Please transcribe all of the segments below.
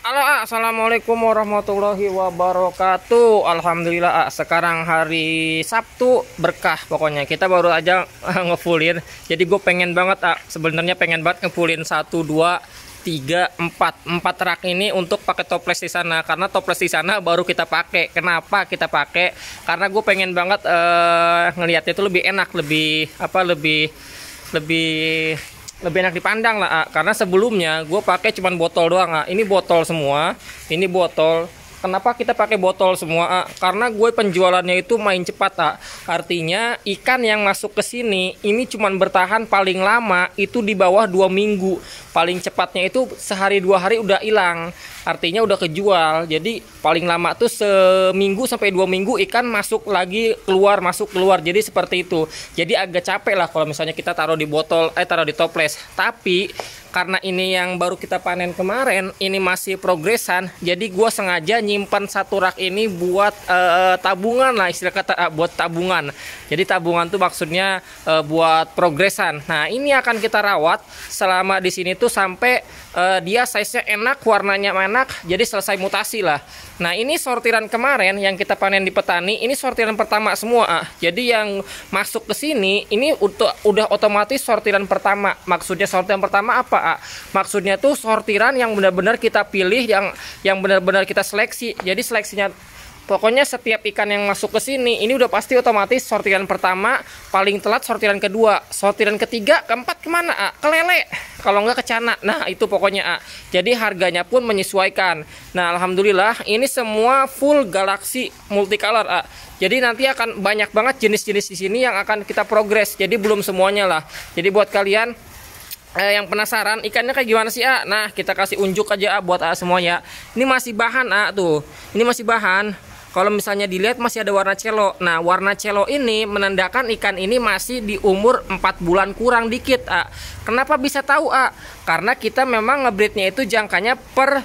Halo, assalamualaikum warahmatullahi wabarakatuh. Alhamdulillah, sekarang hari Sabtu berkah. Pokoknya kita baru aja ngefullin. Jadi gue pengen banget, sebenarnya pengen banget ngefullin 1, 2, 3, 4 rak ini untuk pakai toples di sana. Karena toples di sana baru kita pakai. Kenapa kita pakai? Karena gue pengen banget ngelihatnya itu lebih enak, lebih enak dipandang lah, karena sebelumnya gue pakai cuman botol doang. Ini botol semua, ini botol. Kenapa kita pakai botol semua? Karena gue penjualannya itu main cepat. Artinya ikan yang masuk ke sini ini cuman bertahan paling lama itu di bawah 2 minggu. Paling cepatnya itu sehari 2 hari udah hilang. Artinya udah kejual. Jadi paling lama tuh seminggu sampai 2 minggu ikan masuk lagi keluar masuk keluar. Jadi seperti itu. Jadi agak capek lah kalau misalnya kita taruh di botol, taruh di toples. Tapi karena ini yang baru kita panen kemarin, ini masih progresan. Jadi gua sengaja nyimpan 1 rak ini buat tabungan lah, istilah kata, buat tabungan. Jadi tabungan tuh maksudnya buat progresan. Nah, ini akan kita rawat selama di sini tuh sampai dia size-nya enak, warnanya enak, jadi selesai mutasi lah. Nah, ini sortiran kemarin yang kita panen di petani, ini sortiran pertama semua. Jadi yang masuk ke sini ini udah otomatis sortiran pertama. Maksudnya sortiran pertama apa? Maksudnya tuh sortiran yang benar-benar kita pilih, yang benar-benar kita seleksi. Jadi seleksinya pokoknya setiap ikan yang masuk ke sini ini udah pasti otomatis sortiran pertama, paling telat sortiran kedua, sortiran ketiga, keempat kemana? Ke lele, kalau nggak ke cana. Nah, itu pokoknya. Jadi harganya pun menyesuaikan. Nah, alhamdulillah ini semua full Galaxy multicolor. Jadi nanti akan banyak banget jenis-jenis di sini yang akan kita progres. Jadi belum semuanya lah. Jadi buat kalian yang penasaran ikannya kayak gimana sih, nah kita kasih unjuk aja buat semuanya. Ini masih bahan tuh. Ini masih bahan. Kalau misalnya dilihat masih ada warna celo. Nah, warna celo ini menandakan ikan ini masih di umur 4 bulan kurang dikit. Kenapa bisa tahu? Karena kita memang ngebreednya itu jangkanya per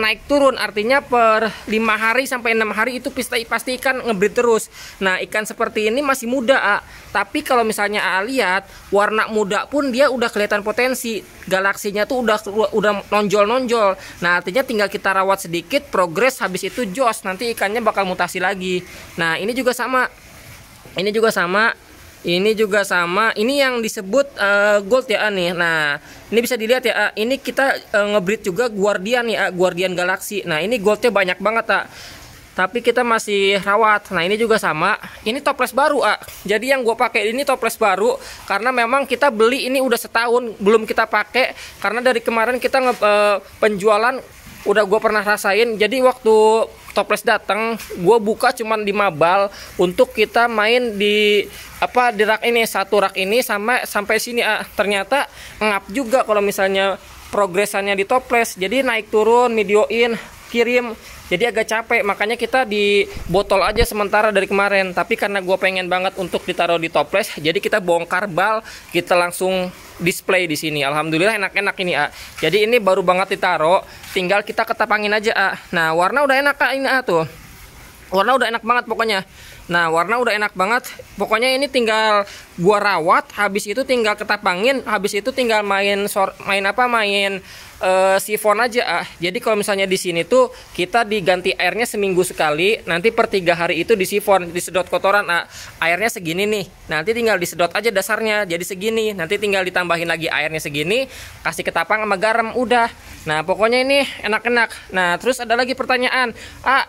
naik turun, artinya per 5 hari sampai 6 hari itu pasti ikan ngebreed terus. Nah, ikan seperti ini masih muda, tapi kalau misalnya lihat warna muda pun dia udah kelihatan potensi. Galaksinya tuh udah nonjol. Nah, artinya tinggal kita rawat sedikit, progres, habis itu jos, nanti ikannya bakal mutasi lagi. Nah, ini juga sama. Ini juga sama. Ini yang disebut gold ya nih. Nah, ini bisa dilihat ya. Ini kita ngebreed juga Guardian ya, Guardian Galaxy. Nah, ini goldnya banyak banget, tapi kita masih rawat. Nah, ini juga sama. Ini toples baru, Jadi yang gue pakai ini toples baru karena memang kita beli ini udah setahun belum kita pakai, karena dari kemarin kita penjualan udah gue pernah rasain. Jadi waktu toples datang, gue buka cuman 5 bal untuk kita main di rak ini, 1 rak ini sampai sini. Ternyata ngap juga kalau misalnya progresannya di toples. Jadi naik turun, videoin, kirim, jadi agak capek. Makanya kita di botol aja sementara dari kemarin. Tapi karena gue pengen banget untuk ditaruh di toples, jadi kita bongkar bal, kita langsung display di sini. Alhamdulillah enak-enak ini, Jadi ini baru banget ditaruh, tinggal kita ketapangin aja, Nah, warna udah enak, ini tuh. Warna udah enak banget pokoknya. Nah, warna udah enak banget. Pokoknya ini tinggal gua rawat, habis itu tinggal ketapangin, habis itu tinggal main sifon aja. Jadi kalau misalnya di sini tuh kita diganti airnya seminggu sekali, nanti per 3 hari itu disifon, disedot kotoran. Airnya segini nih, nanti tinggal disedot aja dasarnya jadi segini, nanti tinggal ditambahin lagi airnya segini, kasih ketapang sama garam, udah. Nah, pokoknya ini enak-enak. Nah, terus ada lagi pertanyaan,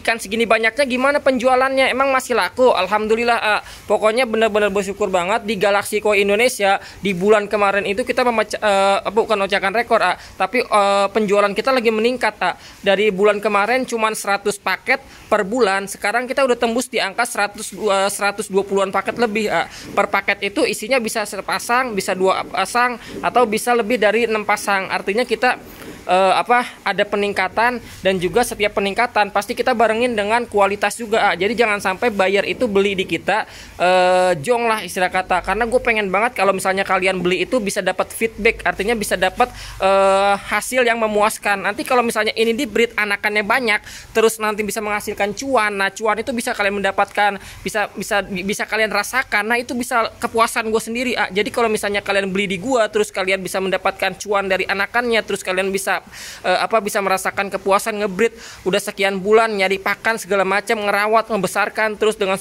ikan segini banyaknya gimana penjualannya, emang masih laku? Alhamdulillah, pokoknya bener-bener bersyukur banget di Galaxy Koi Indonesia di bulan kemarin itu kita bukan memecahkan rekor, tapi penjualan kita lagi meningkat. Dari bulan kemarin cuman 100 paket per bulan, sekarang kita udah tembus di angka 120-an paket lebih. Per paket itu isinya bisa 1 pasang, bisa 2 pasang, atau bisa lebih dari 6 pasang. Artinya kita ada peningkatan, dan juga setiap peningkatan pasti kita barengin dengan kualitas juga. Jadi jangan sampai buyer itu beli di kita jong lah istilah kata. Karena gue pengen banget kalau misalnya kalian beli itu bisa dapat feedback, artinya bisa dapat hasil yang memuaskan. Nanti kalau misalnya ini di breed anakannya banyak, terus nanti bisa menghasilkan cuan. Nah, cuan itu bisa kalian mendapatkan, bisa kalian rasakan. Nah, itu bisa kepuasan gue sendiri. Jadi kalau misalnya kalian beli di gua, terus kalian bisa mendapatkan cuan dari anakannya, terus kalian bisa bisa merasakan kepuasan ngebreed udah sekian bulan, nyari pakan segala macam, ngerawat, membesarkan terus dengan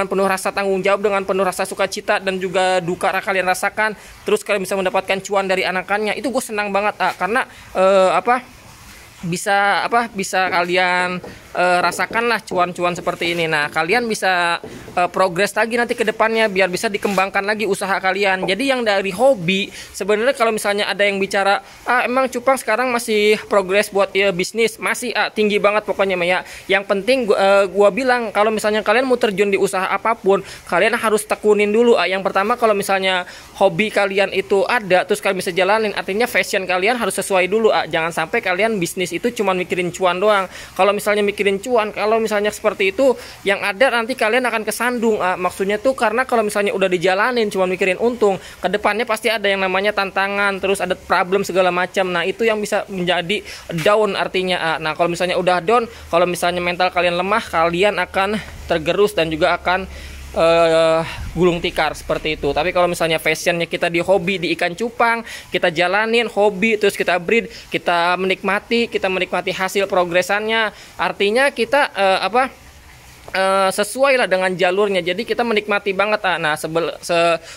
penuh rasa tanggung jawab, dengan penuh rasa sukacita dan juga duka kalian rasakan, terus kalian bisa mendapatkan cuan dari anakannya. Itu gue senang banget karena bisa kalian rasakan lah cuan-cuan seperti ini. Nah, kalian bisa progres lagi nanti ke depannya biar bisa dikembangkan lagi usaha kalian. Jadi yang dari hobi sebenarnya kalau misalnya ada yang bicara emang cupang sekarang masih progres buat bisnis, masih tinggi banget pokoknya ya. Yang penting gua bilang kalau misalnya kalian mau terjun di usaha apapun, kalian harus tekunin dulu. Yang pertama kalau misalnya hobi kalian itu ada terus kalian bisa jalanin, artinya fashion kalian harus sesuai dulu. Jangan sampai kalian bisnis itu cuma mikirin cuan doang. Kalau misalnya mikirin cuan, kalau misalnya seperti itu, yang ada nanti kalian akan kesandung. Maksudnya tuh karena kalau misalnya udah dijalanin cuma mikirin untung, kedepannya pasti ada yang namanya tantangan, terus ada problem segala macam. Nah, itu yang bisa menjadi down artinya. Nah, kalau misalnya udah down, kalau misalnya mental kalian lemah, kalian akan tergerus dan juga akan gulung tikar seperti itu. Tapi kalau misalnya fashionnya kita di hobi di ikan cupang, kita jalanin hobi terus kita breed, kita menikmati hasil progresannya, artinya kita sesuai lah dengan jalurnya, jadi kita menikmati banget. Nah,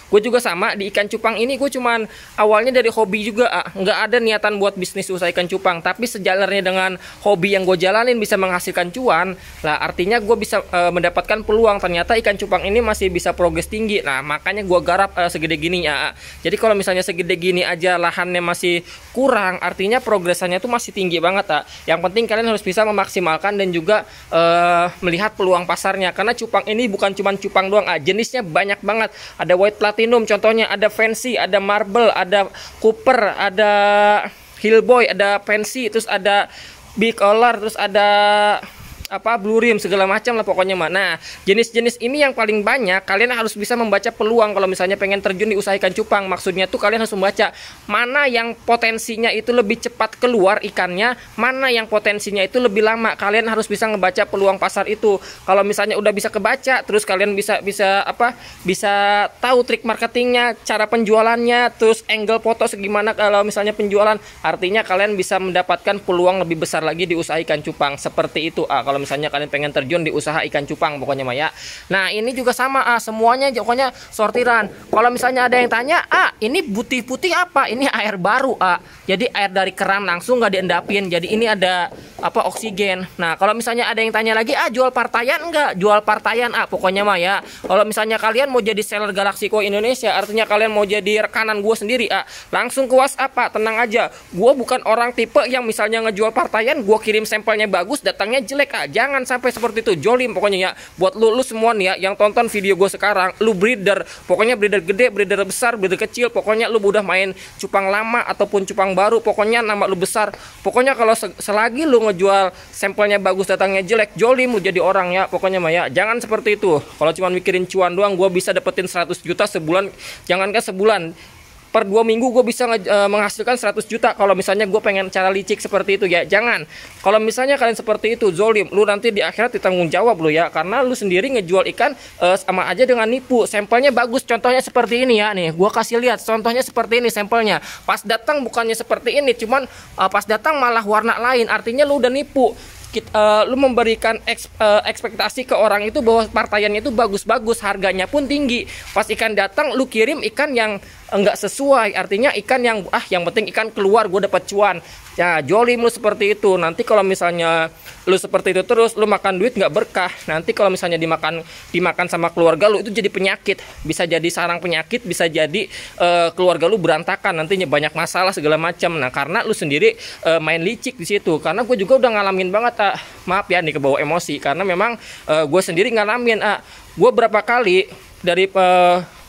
gue juga sama di ikan cupang ini, gue cuman awalnya dari hobi juga, nggak ada niatan buat bisnis usaha ikan cupang, tapi sejalannya dengan hobi yang gue jalanin bisa menghasilkan cuan lah, artinya gue bisa mendapatkan peluang, ternyata ikan cupang ini masih bisa progres tinggi. Nah, makanya gue garap segede gini ya. Jadi kalau misalnya segede gini aja lahannya masih kurang, artinya progresannya tuh masih tinggi banget. Yang penting kalian harus bisa memaksimalkan dan juga melihat peluang pasarnya, karena cupang ini bukan cuma cupang doang, jenisnya banyak banget. Ada white platinum contohnya, ada fancy, ada marble, ada cooper, ada hillboy, ada fancy, terus ada big color, terus ada blue rim segala macam lah pokoknya mah. Nah, jenis-jenis ini yang paling banyak, kalian harus bisa membaca peluang kalau misalnya pengen terjun di usaha ikan cupang. Maksudnya tuh kalian harus membaca mana yang potensinya itu lebih cepat keluar ikannya, mana yang potensinya itu lebih lama. Kalian harus bisa ngebaca peluang pasar itu. Kalau misalnya udah bisa kebaca, terus kalian bisa tahu trik marketingnya, cara penjualannya, terus angle foto segimana kalau misalnya penjualan, artinya kalian bisa mendapatkan peluang lebih besar lagi di usaha ikan cupang. Seperti itu kalau misalnya kalian pengen terjun di usaha ikan cupang pokoknya Maya. Nah, ini juga sama semuanya pokoknya sortiran. Kalau misalnya ada yang tanya, ini putih-putih apa? Ini air baru, jadi air dari keran langsung nggak diendapin. Jadi ini ada oksigen. Nah, kalau misalnya ada yang tanya lagi, jual partaian enggak? Jual partaian pokoknya Maya. Kalau misalnya kalian mau jadi seller Galaxy Koi Indonesia, artinya kalian mau jadi rekanan gue sendiri, langsung ke WhatsApp, tenang aja. Gue bukan orang tipe yang misalnya ngejual partaian, gue kirim sampelnya bagus, datangnya jelek. Jangan sampai seperti itu, jolim pokoknya ya. Buat lu semua nih ya yang tonton video gue sekarang, lu breeder, pokoknya breeder gede, breeder besar, breeder kecil, pokoknya lu udah main cupang lama ataupun cupang baru, pokoknya nama lu besar. Pokoknya kalau selagi lu ngejual sampelnya bagus, datangnya jelek, jolim lu jadi orang ya pokoknya mah ya. Jangan seperti itu. Kalau cuma mikirin cuan doang, gue bisa dapetin 100 juta sebulan, jangankan sebulan, per 2 minggu gue bisa menghasilkan 100 juta kalau misalnya gue pengen cara licik seperti itu ya. Jangan. Kalau misalnya kalian seperti itu, zolim, lu nanti di akhirat ditanggung jawab lu ya, karena lu sendiri ngejual ikan sama aja dengan nipu. Sampelnya bagus, contohnya seperti ini ya, nih gue kasih lihat contohnya seperti ini sampelnya. Pas datang bukannya seperti ini, cuman pas datang malah warna lain, artinya lu udah nipu. Lu memberikan ekspektasi ke orang itu bahwa partaiannya itu bagus-bagus, harganya pun tinggi. Pas ikan datang lu kirim ikan yang enggak sesuai, artinya ikan yang yang penting ikan keluar gue dapat cuan. Ya, jolim lu seperti itu. Nanti kalau misalnya lu seperti itu terus, lu makan duit nggak berkah. Nanti kalau misalnya dimakan sama keluarga lu, itu jadi penyakit. Bisa jadi sarang penyakit, bisa jadi keluarga lu berantakan, nantinya banyak masalah segala macam. Nah, karena lu sendiri main licik di situ. Karena gue juga udah ngalamin banget, maaf ya nih kebawa emosi, karena memang gue sendiri ngalamin. Gue berapa kali dari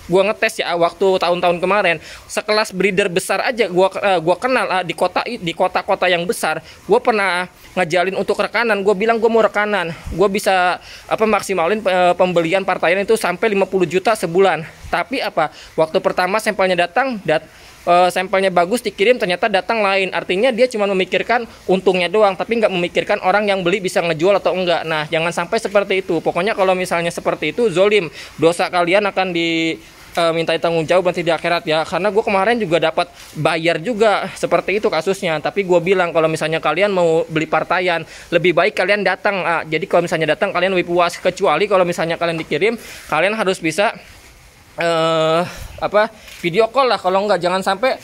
gue ngetes ya waktu tahun-tahun kemarin, sekelas breeder besar aja gua kenal di kota-kota yang besar. Gue pernah ngejalin untuk rekanan, gue bilang gue mau rekanan, gue bisa maksimalin pembelian partaian itu sampai 50 juta sebulan. Tapi waktu pertama sampelnya datang, sampelnya bagus dikirim, ternyata datang lain, artinya dia cuma memikirkan untungnya doang, tapi nggak memikirkan orang yang beli bisa ngejual atau enggak. Nah, jangan sampai seperti itu. Pokoknya kalau misalnya seperti itu, zolim, dosa kalian akan mintai tanggung jawab nanti di akhirat ya. Karena gue kemarin juga dapat bayar juga seperti itu kasusnya. Tapi gue bilang kalau misalnya kalian mau beli partaian, lebih baik kalian datang. Jadi kalau misalnya datang kalian lebih puas. Kecuali kalau misalnya kalian dikirim, kalian harus bisa video call lah. Kalau enggak jangan sampai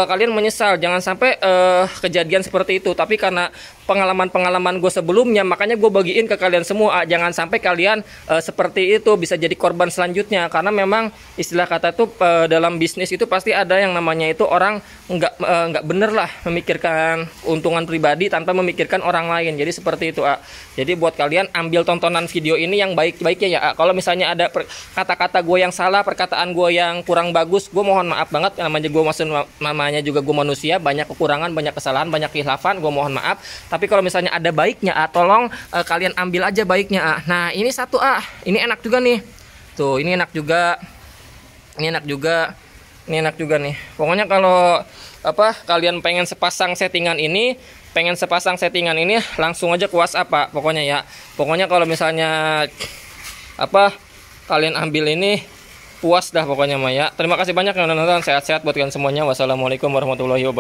kalian menyesal, jangan sampai kejadian seperti itu. Tapi karena pengalaman gue sebelumnya, makanya gue bagiin ke kalian semua. Jangan sampai kalian seperti itu, bisa jadi korban selanjutnya. Karena memang istilah kata itu dalam bisnis itu pasti ada yang namanya itu orang nggak bener lah memikirkan keuntungan pribadi tanpa memikirkan orang lain. Jadi seperti itu. Jadi buat kalian ambil tontonan video ini yang baik-baiknya ya. Kalau misalnya ada kata-kata gue yang salah, perkataan gue yang kurang bagus, gue mohon maaf banget. Namanya juga gue manusia, banyak kekurangan, banyak kesalahan, banyak khilafan, gue mohon maaf. Tapi kalau misalnya ada baiknya, tolong kalian ambil aja baiknya. Nah ini satu ini enak juga nih. Tuh ini enak juga, ini enak juga, ini enak juga nih. Pokoknya kalau kalian pengen sepasang settingan ini, langsung aja ke WhatsApp Pak. Pokoknya ya. Pokoknya kalau misalnya kalian ambil ini, puas dah pokoknya Maya. Terima kasih banyak yang nonton. Sehat-sehat buat kalian semuanya. Wassalamualaikum warahmatullahi wabarakatuh.